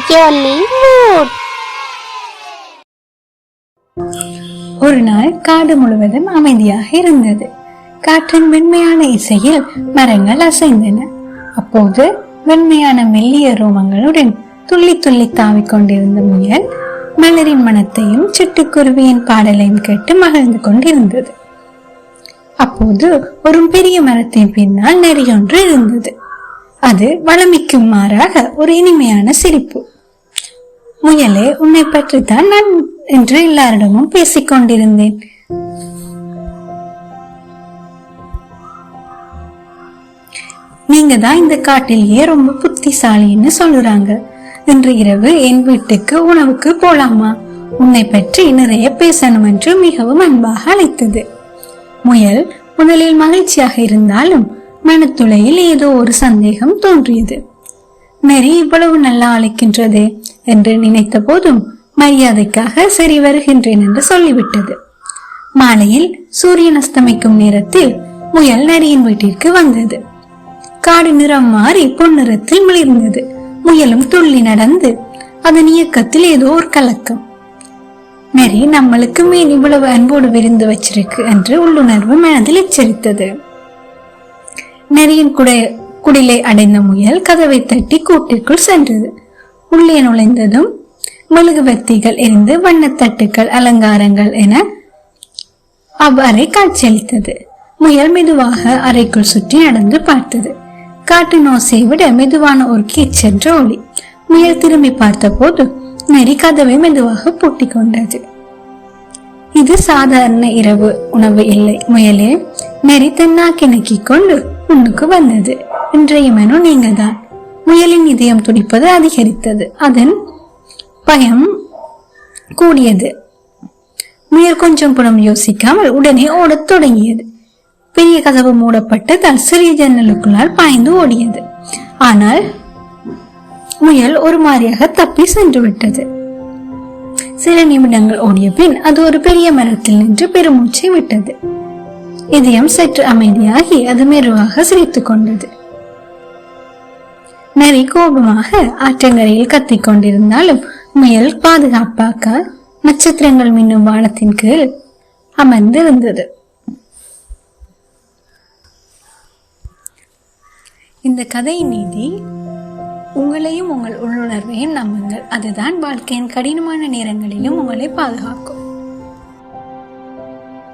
Jolly mood. ஒரு நாள் காடு முழுவதும் அமைதியாக இருந்தது. காற்றின் மென்மையான இசையில் மரங்கள் அசைந்தன. அப்போது வெண்மையான மெல்லிய ரோமங்களுடன் துள்ளி துள்ளி தாவிக் கொண்டிருந்த முயல் மலரின் மனத்தையும் சிட்டுக்குருவியின் பாடலையும் கேட்டு மகிழ்ந்து கொண்டிருந்தது. அப்போது ஒரு பெரிய மரத்தின் பின்னால் நெறியொன்று இருந்தது. அது வளமைக்கும் மாறாக ஒரு இனிமையான சிரிப்பு. முயலே, உன்னை பற்றித்தான் நான் என்று எல்லாரிடமும் பேசிக் கொண்டிருந்தேன். நீங்க தான் இந்த காட்டிலேயே ரொம்ப புத்திசாலின்னு சொல்லுறாங்க. இன்று இரவு என் வீட்டுக்கு உணவுக்கு போலாமா? உன்னை பற்றி நிறைய பேசணும் என்று மிகவும் அன்பாக அழைத்தது. முயல் முதலில் மகிழ்ச்சியாக இருந்தாலும் மனத்துளையில் ஏதோ ஒரு சந்தேகம் தோன்றியது. நெறி இவ்வளவு நல்லா அழைக்கின்றதே என்று நினைத்த போதும் மரியாதைக்காக சரி வருகின்றேன் என்று சொல்லிவிட்டது. மாலையில் சூரியன் அஸ்தமிக்கும் நேரத்தில் முயல் நரியின் வீட்டிற்கு வந்தது. காடு நிறம் மாறி பொன்னிறத்தில் மிளிர்ந்தது. முயலும் துள்ளி நடந்து அதன் இயக்கத்தில் ஏதோ ஒரு கலக்கம். நெறி நம்மளுக்கு மீன் இவ்வளவு அன்போடு விருந்து வச்சிருக்கு என்று உள்ளுணர்வு மனதில் எச்சரித்தது. நெறியின் குடிலை அடைந்த முயல் கதவை தட்டி கூட்டிற்குள் சென்றது. உள்ளே நுழைந்ததும் மெழுகுவர்த்திகள் எரிந்து வண்ணத்தட்டுக்கள் அலங்காரங்கள் என அவ்வறை காட்சியளித்தது. முயல் மெதுவாக அறைக்குள் சுற்றி நடந்து பார்த்தது. காட்டின் ஓசையை விட மெதுவான ஒரு கீச்சென்ற ஒளி. முயல் திரும்பி பார்த்த போது நெறி கதவை மெதுவாக பூட்டிக் கொண்டது. இது சாதாரண இரவு உணவு இல்லை முயலே. நெறி தன்னாக்கி நக்கிக் கொண்டு உன்னுக்கு வந்தது. இன்றைய மெனு நீங்க தான். முயலின் இதயம் துடிப்பது அதிகரித்தது. அதன் பயம் கூடியது. முயல் கொஞ்சம் புறம் யோசிக்காமல் உடனே ஓடத் தொடங்கியது. பெரிய கதவு மூடப்பட்டதால் சிறிய ஜன்னலுக்குள்ளால் பாய்ந்து ஓடியது. ஆனால் முயல் ஒரு மாதிரியாக தப்பி சென்று விட்டது. சில நிமிடங்கள் ஓடிய பின் அது ஒரு பெரிய மரத்தில் நின்று பெருமூச்சை விட்டது. இதயம் சற்று அமைதியாகி அது மெதுவாக சிரித்துக் கொண்டது. நரி கோபமாக ஆற்றங்கரையில் கத்திக் கொண்டிருந்தாலும் முயல் பாதுகாப்பாக நட்சத்திரங்கள் மின்னும் வானத்தின் கீழ் அமர்ந்திருந்தது. இந்த கதையின் நீதி, உங்களையும் உங்கள் உள்ளுணர்வையும் நம்புங்கள். அதுதான் வாழ்க்கையின் கடினமான நேரங்களிலும் உங்களை பாதுகாக்கும்.